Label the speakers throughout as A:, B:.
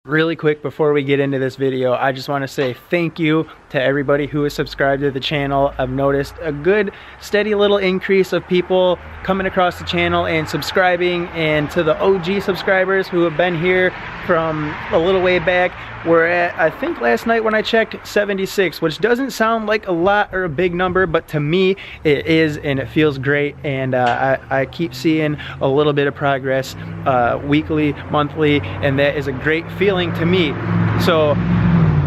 A: Really quick before we get into this video, I just want to say thank you to everybody who has subscribed to the channel. I've noticed a good steady little increase of people coming across the channel and subscribing, and to the OG subscribers who have been here from a little way back, we're at, I think last night when I checked, 76, which doesn't sound like a lot or a big number, but to me it is, and it feels great. And I keep seeing a little bit of progress weekly, monthly, and that is a great feeling to me. So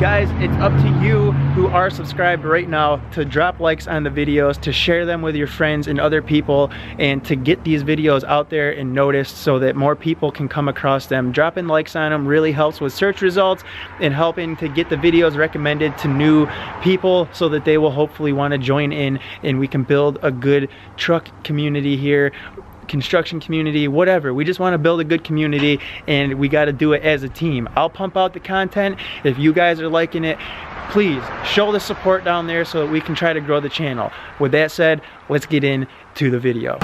A: guys, it's up to you who are subscribed right now to drop likes on the videos, to share them with your friends and other people, and to get these videos out there and noticed so that more people can come across them. Dropping likes on them really helps with search results and helping to get the videos recommended to new people so that they will hopefully want to join in, and we can build a good truck community here, construction community, whatever. We just want to build a good community, and we got to do it as a team. I'll pump out the content. If you guys are liking it, please show the support down there so that we can try to grow the channel. With that said, let's get into the video.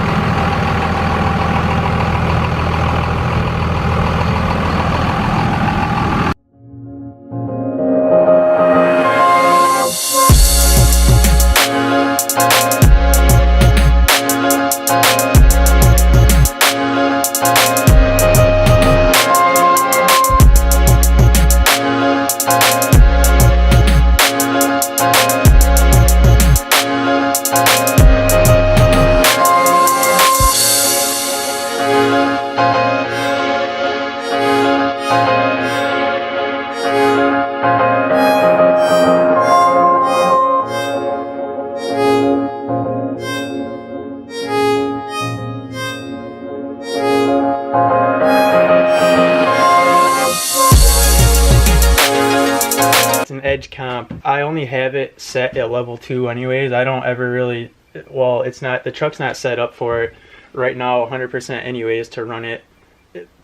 A: Edge comp. I only have it set at level 2 anyways. I don't ever really, well, it's not, the truck's not set up for it right now 100% anyways to run it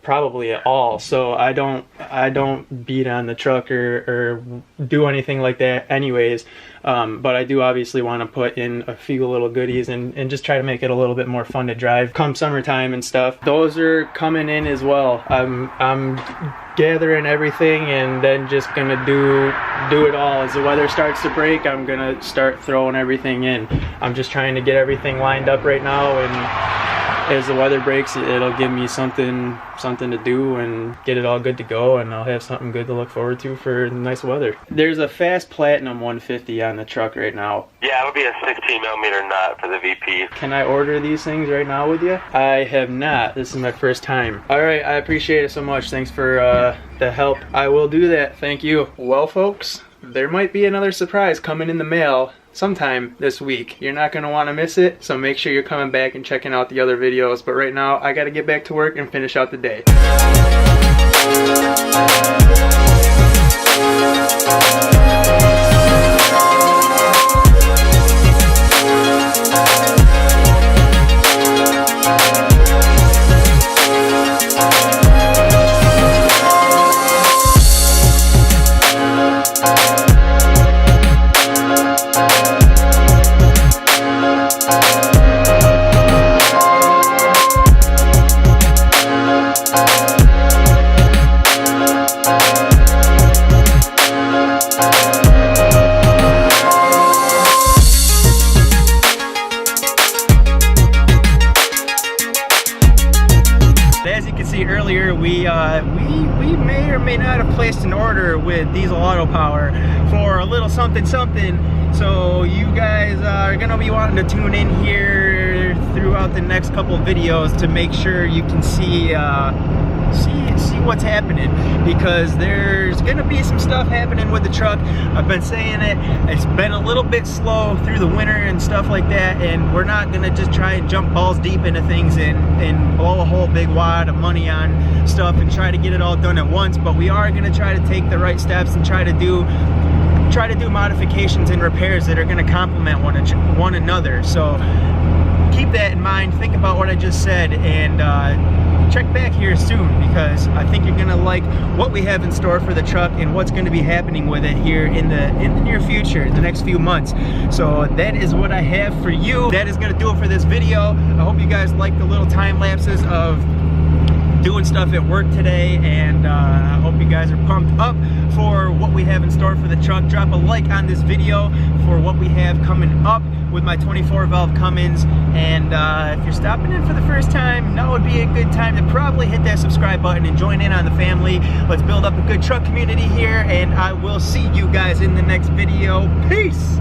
A: probably at all, so I don't beat on the truck or do anything like that anyways, but I do obviously want to put in a few little goodies and just try to make it a little bit more fun to drive come summertime and stuff. Those are coming in as well. I'm gathering everything and then just gonna do it all. As the weather starts to break, I'm gonna start throwing everything in. I'm just trying to get everything lined up right now, and as the weather breaks, it'll give me something to do and get it all good to go, and I'll have something good to look forward to for nice weather. There's a fast platinum 150 on the truck right now.
B: Yeah, it would be a 16mm nut for the VP.
A: Can I order these things right now with you? I have not. This is my first time. Alright, I appreciate it so much. Thanks for the help. I will do that. Thank you. Well, folks, there might be another surprise coming in the mail sometime this week. You're not going to want to miss it, so make sure you're coming back and checking out the other videos. But right now, I got to get back to work and finish out the day. Earlier we may or may not have placed an order with Diesel Auto Power for a little something, so you guys are gonna be wanting to tune in here throughout the next couple videos to make sure you can see what's happening, because there's gonna be some stuff happening with the truck. I've been saying it, it's been a little bit slow through the winter and stuff like that, and we're not gonna just try and jump balls deep into things and blow a whole big wad of money on stuff and try to get it all done at once, but we are gonna try to take the right steps and try to do modifications and repairs that are gonna complement one another. So keep that in mind, think about what I just said, and check back here soon, because I think you're gonna like what we have in store for the truck and what's gonna be happening with it here in the near future, in the next few months. So that is what I have for you. That is gonna do it for this video. I hope you guys like the little time lapses of doing stuff at work today, and I hope you guys are pumped up for what we have in store for the truck. Drop a like on this video for what we have coming up with my 24 Valve Cummins, and if you're stopping in for the first time, now would be a good time to probably hit that subscribe button and join in on the family. Let's build up a good truck community here, and I will see you guys in the next video. Peace!